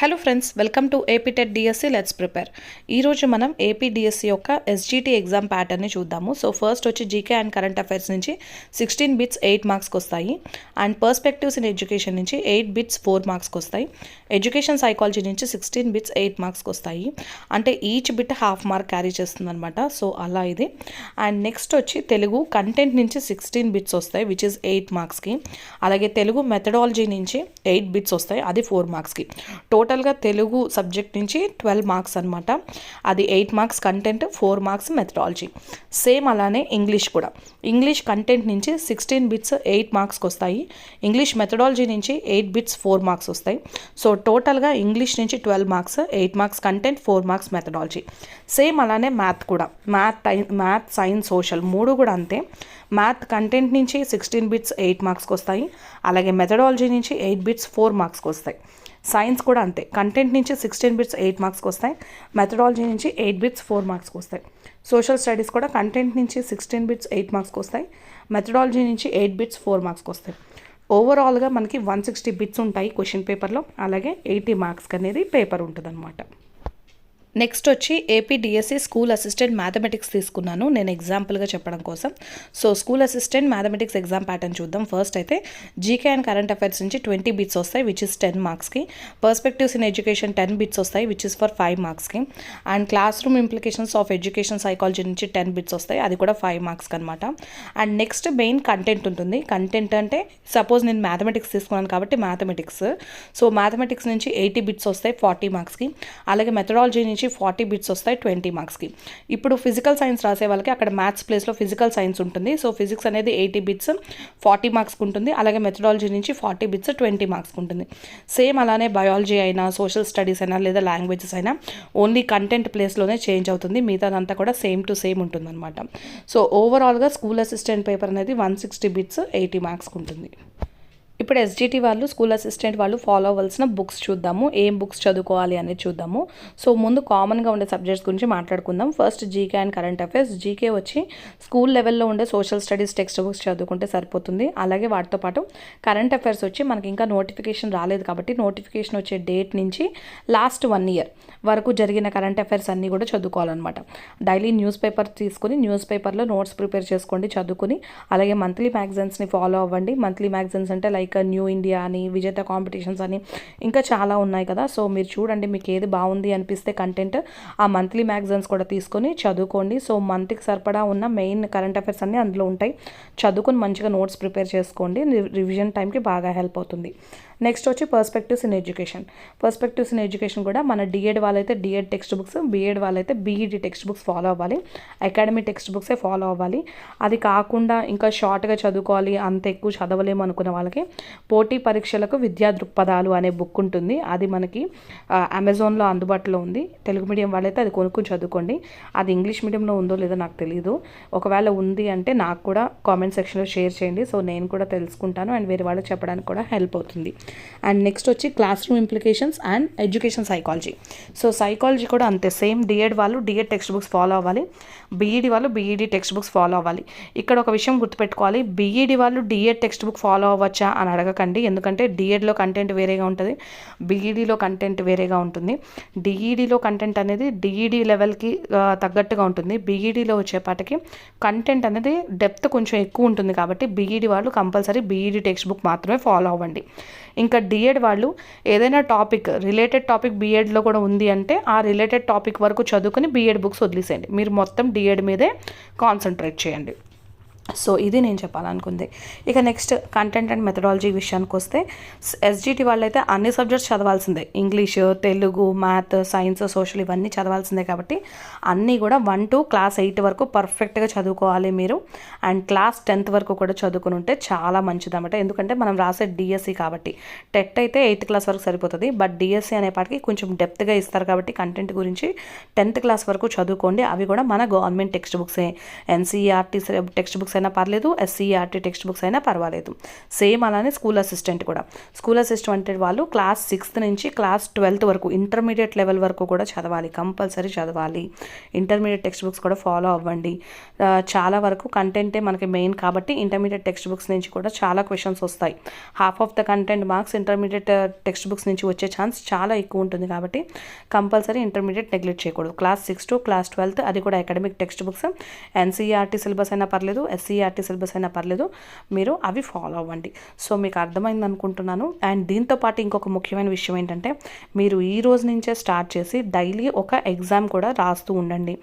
Hello friends, welcome to AP TET DSC let's prepare. ఈరోజు మనం AP DSC యొక్క SGT exam ప్యాటర్న్ని చూద్దాము. So first వచ్చి జీకే అండ్ కరెంట్ అఫైర్స్ నుంచి 16 bits 8 మార్క్స్కి వస్తాయి. అండ్ పర్స్పెక్టివ్స్ ఇన్ ఎడ్యుకేషన్ నుంచి 8 బిట్స్ 4 మార్క్స్కి వస్తాయి. ఎడ్యుకేషన్ సైకాలజీ నుంచి 16 బిట్స్ 8 మార్క్స్కి వస్తాయి. అంటే each bit half mark carry చేస్తుంది అనమాట. సో అలా ఇది. అండ్ నెక్స్ట్ వచ్చి తెలుగు కంటెంట్ నుంచి 16 బిట్స్ వస్తాయి విచ్ ఇస్ 8 మార్క్స్కి. అలాగే తెలుగు మెథడాలజీ నుంచి 8 బిట్స్ వస్తాయి, అది 4 మార్క్స్కి. టోటల్గా తెలుగు సబ్జెక్ట్ నుంచి 12 మార్క్స్ అనమాట. అది 8 marks content, 4 marks methodology. Same అలానే ఇంగ్లీష్ కూడా. ఇంగ్లీష్ కంటెంట్ నుంచి 16 బిట్స్ 8 మార్క్స్కి వస్తాయి. ఇంగ్లీష్ మెథడాలజీ నుంచి 8 బిట్స్ 4 మార్క్స్ వస్తాయి. సో టోటల్గా ఇంగ్లీష్ నుంచి 12 marks, 8 marks content, 4 marks methodology. Same అలానే మ్యాథ్ కూడా. మ్యాథ్ సైన్స్ సోషల్ మూడు కూడా అంతే. మ్యాథ్ కంటెంట్ నుంచి 16 బిట్స్ 8 మార్క్స్కి వస్తాయి. అలాగే మెథడాలజీ నుంచి 8 బిట్స్ 4 మార్క్స్కి వస్తాయి. సైన్స్ కూడా అంతే. కంటెంట్ నుంచి 16 బిట్స్ 8 మార్క్స్కి వస్తాయి. మెథడాలజీ నుంచి 8 బిట్స్ 4 మార్క్స్కి వస్తాయి. సోషల్ స్టడీస్ కూడా కంటెంట్ నుంచి 16 బిట్స్ 8 మార్క్స్కి వస్తాయి. మెథడాలజీ నుంచి 8 బిట్స్ 4 మార్క్స్కి వస్తాయి. ఓవరాల్గా మనకి 160 బిట్స్ ఉంటాయి క్వశ్చన్ పేపర్లో. అలాగే 80 మార్క్స్కి అనేది పేపర్ ఉంటుంది అనమాట. నెక్స్ట్ వచ్చి AP DSC school assistant mathematics తీసుకున్నాను నేను ఎగ్జాంపుల్గా చెప్పడం కోసం. So school assistant mathematics exam pattern చూద్దాం. ఫస్ట్ అయితే జీకే అండ్ కరెంట్ అఫైర్స్ నుంచి 20 బిట్స్ వస్తాయి విచ్ ఇస్ 10 మార్క్స్కి. పర్స్పెక్టివ్స్ ఇన్ ఎడ్యుకేషన్ 10 బిట్స్ వస్తాయి విచ్ ఇస్ ఫర్ 5 మార్క్స్కి. And class room implications of education psychology నుంచి 10 బిట్స్ వస్తాయి, అది కూడా 5 మార్క్స్కి అనమాట. అండ్ నెక్స్ట్ మెయిన్ కంటెంట్ ఉంటుంది. కంటెంట్ అంటే సపోజ్ నేను మ్యాథమెటిక్స్ తీసుకున్నాను కాబట్టి మ్యాథమెటిక్స్. సో మ్యాథమెటిక్స్ నుంచి 80 బిట్స్ వస్తాయి 40 మార్క్స్కి. అలాగే మెథడాలజీ నుంచి 40 బిట్స్ వస్తాయి 20 మార్క్స్కి. ఇప్పుడు ఫిజికల్ సైన్స్ రాసే వాళ్ళకి అక్కడ మ్యాథ్స్ ప్లేస్లో ఫిజికల్ సైన్స్ ఉంటుంది. సో ఫిజిక్స్ అనేది 80 బిట్స్ 40 మార్క్స్కి ఉంటుంది. అలాగే మెథడాలజీ నుంచి 40 బిట్స్ 20 మార్క్స్కి ఉంటుంది. సేమ్ అలానే బయాలజీ అయినా, సోషల్ స్టడీస్ అయినా, లేదా లాంగ్వేజెస్ అయినా ఓన్లీ కంటెంట్ ప్లేస్లోనే చేంజ్ అవుతుంది. మిగతాదంతా కూడా సేమ్ టు సేమ్ ఉంటుందన్నమాట. సో ఓవరాల్గా స్కూల్ అసిస్టెంట్ పేపర్ అనేది 160 బిట్స్ 80 మార్క్స్కి ఉంటుంది. ఇప్పుడు ఎస్జిటి వాళ్ళు, స్కూల్ అసిస్టెంట్ వాళ్ళు ఫాలో అవ్వాల్సిన బుక్స్ చూద్దాము. ఏం బుక్స్ చదువుకోవాలి అనేది చూద్దాము. సో ముందు కామన్గా ఉండే సబ్జెక్ట్స్ గురించి మాట్లాడుకుందాం. First GK and current affairs. GK వచ్చి స్కూల్ లెవెల్లో ఉండే సోషల్ స్టడీస్ టెక్స్ట్ బుక్స్ చదువుకుంటే సరిపోతుంది. అలాగే వాటితో పాటు కరెంట్ అఫైర్స్ వచ్చి మనకి ఇంకా నోటిఫికేషన్ రాలేదు కాబట్టి నోటిఫికేషన్ వచ్చే డేట్ నుంచి లాస్ట్ 1 ఇయర్ వరకు జరిగిన కరెంట్ అఫైర్స్ అన్నీ కూడా చదువుకోవాలన్నమాట. డైలీ న్యూస్ పేపర్ తీసుకుని న్యూస్ పేపర్లో నోట్స్ ప్రిపేర్ చేసుకోండి, చదువుకుని. అలాగే మంత్లీ మ్యాగజైన్స్ని ఫాలో అవ్వండి. మంత్లీ మ్యాగజైన్స్ అంటే లైక్ న్యూ ఇండియా అని, విజేత కాంపిటీషన్స్ అని ఇంకా చాలా ఉన్నాయి కదా. సో మీరు చూడండి, మీకు ఏది బాగుంది అనిపిస్తే కంటెంట్ ఆ మంత్లీ మ్యాగజైన్స్ కూడా తీసుకొని చదువుకోండి. సో మంత్కి సరిపడా ఉన్న మెయిన్ కరెంట్ అఫైర్స్ అన్నీ అందులో ఉంటాయి. చదువుకొని మంచిగా నోట్స్ ప్రిపేర్ చేసుకోండి, రివిజన్ టైంకి బాగా హెల్ప్ అవుతుంది. నెక్స్ట్ వచ్చి perspectives in education. Perspectives in education కూడా మన డిఎడ్ వాళ్ళైతే డిఎడ్ టెక్స్ట్ బుక్స్, బీఎడ్ వాళ్ళైతే బీఈడి టెక్స్ట్ బుక్స్ ఫాలో అవ్వాలి. అకాడమీ టెక్స్ట్ బుక్సే ఫాలో అవ్వాలి. అది కాకుండా ఇంకా షార్ట్గా చదువుకోవాలి, అంత ఎక్కువ చదవలేము అనుకున్న వాళ్ళకి పోటీ పరీక్షలకు విద్యా దృక్పథాలు అనే బుక్ ఉంటుంది. అది మనకి అమెజాన్లో అందుబాటులో ఉంది. తెలుగు మీడియం వాళ్ళైతే అది కొనుక్కొని చదువుకోండి. అది ఇంగ్లీష్ మీడియంలో ఉందో లేదో నాకు తెలియదు. ఒకవేళ ఉంది అంటే నాకు కూడా కామెంట్ సెక్షన్లో షేర్ చేయండి. సో నేను కూడా తెలుసుకుంటాను అండ్ వేరే వాళ్ళకి చెప్పడానికి కూడా హెల్ప్ అవుతుంది. అండ్ నెక్స్ట్ వచ్చి class room implications and education psychology. So psychology కూడా అంతే. సేమ్ డిఎడ్ వాళ్ళు డిఎడ్ టెక్స్ట్ బుక్స్ ఫాలో అవ్వాలి. బీఈడి వాళ్ళు బీఈడి టెక్స్ట్ బుక్స్ ఫాలో అవ్వాలి. ఇక్కడ ఒక విషయం గుర్తుపెట్టుకోవాలి, బీఈడి వాళ్ళు డిఎడ్ టెక్స్ట్ బుక్ ఫాలో అవ్వచ్చా అని అడగకండి. ఎందుకంటే డిఎడ్లో కంటెంట్ వేరేగా ఉంటుంది, బీఈడిలో కంటెంట్ వేరేగా ఉంటుంది. డిఈడిలో కంటెంట్ అనేది డిఈడి లెవెల్కి తగ్గట్టుగా ఉంటుంది. బీఈడిలో వచ్చేపాటికి కంటెంట్ అనేది డెప్త్ కొంచెం ఎక్కువ ఉంటుంది కాబట్టి బీఈడి వాళ్ళు కంపల్సరీ బీఈడి టెక్స్ట్ బుక్ మాత్రమే ఫాలో అవ్వండి. ఇంకా డిఎడ్ వాళ్ళు ఏదైనా టాపిక్, రిలేటెడ్ టాపిక్ బీఎడ్లో కూడా ఉంది అంటే ఆ రిలేటెడ్ టాపిక్ వరకు చదువుకుని బీఎడ్ బుక్స్ వదిలేసేయండి. మీరు మొత్తం డిఎడ్ మీదే కాన్సన్ట్రేట్ చేయండి. సో ఇది నేను చెప్పాలనుకుంది. ఇక నెక్స్ట్ కంటెంట్ అండ్ మెథడాలజీ విషయానికి వస్తే ఎస్జిటి వాళ్ళైతే అన్ని సబ్జెక్ట్స్ చదవాల్సిందే. English, Telugu, math, science, social ఇవన్నీ చదవాల్సిందే కాబట్టి అన్నీ కూడా 1 to క్లాస్ 8 వరకు పర్ఫెక్ట్గా చదువుకోవాలి మీరు. అండ్ క్లాస్ 10th వరకు కూడా చదువుకుని ఉంటే చాలా మంచిది అన్నమాట. ఎందుకంటే మనం రాసే డిఎస్సి కాబట్టి. టెట్ అయితే 8th క్లాస్ వరకు సరిపోతుంది, బట్ డిఎస్సి అనేపాటికి కొంచెం డెప్త్గా ఇస్తారు కాబట్టి కంటెంట్ గురించి 10th క్లాస్ వరకు చదువుకోండి. అవి కూడా మన గవర్నమెంట్ టెక్స్ట్ బుక్సే, ఎన్సీఈఆర్టీ టెక్స్ట్ బుక్స్ బుక్స్ అయినా పర్లేదు, ఎస్సీఆర్టీ టెక్స్ట్ బుక్స్ అయినా పర్వాలేదు. సేమ్ అలానే స్కూల్ అసిస్టెంట్ కూడా. స్కూల్ అసిస్టెంట్ వాళ్ళు క్లాస్ 6th నుంచి క్లాస్ 12th వరకు ఇంటర్మీడియట్ లెవెల్ వరకు కూడా చదవాలి, కంపల్సరీ చదవాలి. ఇంటర్మీడియట్ టెక్స్ట్ బుక్స్ కూడా ఫాలో అవ్వండి. చాలా వరకు కంటెంటే మనకి మెయిన్ కాబట్టి ఇంటర్మీడియట్ టెక్స్ట్ బుక్స్ నుంచి కూడా చాలా క్వశ్చన్స్ వస్తాయి. Half of the content marks intermediate text books నుంచి వచ్చే ఛాన్స్ చాలా ఎక్కువ ఉంటుంది కాబట్టి కంపల్సరీ ఇంటర్మీడియట్ నెగ్లెక్ట్ చేయకూడదు. క్లాస్ 6 to క్లాస్ 12th అది కూడా academic text books NCERT syllabus అయినా పర్లేదు, ఎస్సీఆర్టీ సిలబస్ అయినా పర్లేదు, మీరు అవి ఫాలో అవ్వండి. సో మీకు అర్థమైంది అనుకుంటున్నాను. అండ్ దీంతోపాటు ఇంకొక ముఖ్యమైన విషయం ఏంటంటే మీరు ఈ రోజు నుంచే స్టార్ట్ చేసి డైలీ ఒక ఎగ్జామ్ కూడా రాస్తూ ఉండండి.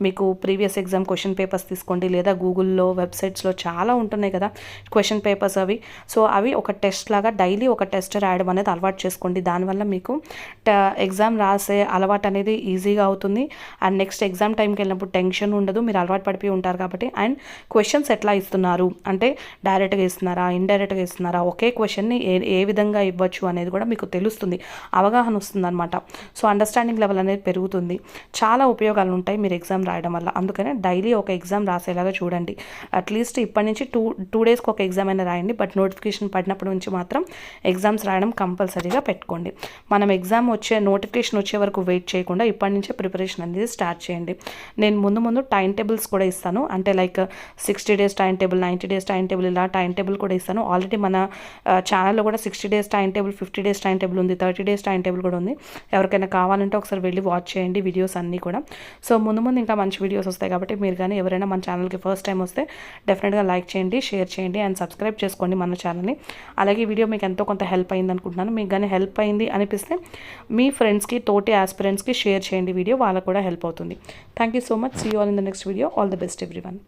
మీకు ప్రీవియస్ ఎగ్జామ్ క్వశ్చన్ పేపర్స్ తీసుకోండి, లేదా గూగుల్లో వెబ్సైట్స్లో చాలా ఉంటున్నాయి కదా క్వశ్చన్ పేపర్స్ అవి. సో అవి ఒక టెస్ట్ లాగా డైలీ ఒక టెస్ట్ రాయడం అనేది అలవాటు చేసుకోండి. దానివల్ల మీకు ఎగ్జామ్ రాసే అలవాటు అనేది ఈజీగా అవుతుంది. అండ్ నెక్స్ట్ ఎగ్జామ్ టైంకి వెళ్ళినప్పుడు టెన్షన్ ఉండదు, మీరు అలవాటు పడిపోయి ఉంటారు కాబట్టి. అండ్ క్వశ్చన్స్ ఎట్లా ఇస్తున్నారు అంటే డైరెక్ట్గా ఇస్తున్నారా, ఇండైరెక్ట్గా ఇస్తున్నారా, ఒకే క్వశ్చన్ని ఏ విధంగా ఇవ్వచ్చు అనేది కూడా మీకు తెలుస్తుంది, అవగాహన వస్తుంది అనమాట. సో అండర్స్టాండింగ్ లెవెల్ అనేది పెరుగుతుంది. చాలా ఉపయోగాలు ఉంటాయి మీరు ఎగ్జామ్ రాయడం వల్ల. అందుకనే డైలీ ఒక ఎగ్జామ్ రాసేలాగా చూడండి. అట్లీస్ట్ ఇప్పటి నుంచి టూ డేస్కి ఒక ఎగ్జామ్ అయినా రాయండి. బట్ నోటిఫికేషన్ పడినప్పటి నుంచి మాత్రం ఎగ్జామ్స్ రాయడం కంపల్సరీగా పెట్టుకోండి. మనం ఎగ్జామ్ నోటిఫికేషన్ వచ్చే వరకు వెయిట్ చేయకుండా ఇప్పటి నుంచే ప్రిపరేషన్ అనేది స్టార్ట్ చేయండి. నేను ముందు టైం టేబుల్స్ కూడా ఇస్తాను. అంటే like 60 days time table, 90 days time table, ఇలా టైం టేబుల్ కూడా ఇస్తాను. ఆల్రెడీ మన ఛానల్లో కూడా 60 days time table, 50 days time table ఉంది, 30 days టైం టేబుల్ కూడా ఉంది. ఎవరికైనా కావాలంటే ఒకసారి వెళ్ళి వాచ్ చేయండి వీడియోస్ అన్నీ కూడా. సో ముందు ఇంకా మంచి వీడియోస్ వస్తాయి కాబట్టి మీరు కానీ ఎవరైనా మన ఛానల్కి ఫస్ట్ టైం వస్తే డెఫినెట్గా లైక్ చేయండి, షేర్ చేయండి అండ్ సబ్స్క్రైబ్ చేసుకోండి మన ఛానల్ని. అలాగే ఈ వీడియో మీకు ఎంతో కొంత హెల్ప్ అయింది అనుకుంటున్నాను. మీకు కానీ హెల్ప్ అయింది అనిపిస్తే మీ ఫ్రెండ్స్కి, తోటి ఆస్పిరెంట్స్కి షేర్ చేయండి వీడియో, వాళ్ళకు కూడా హెల్ప్ అవుతుంది. Thank you so much. See you all in the next video. All the best everyone.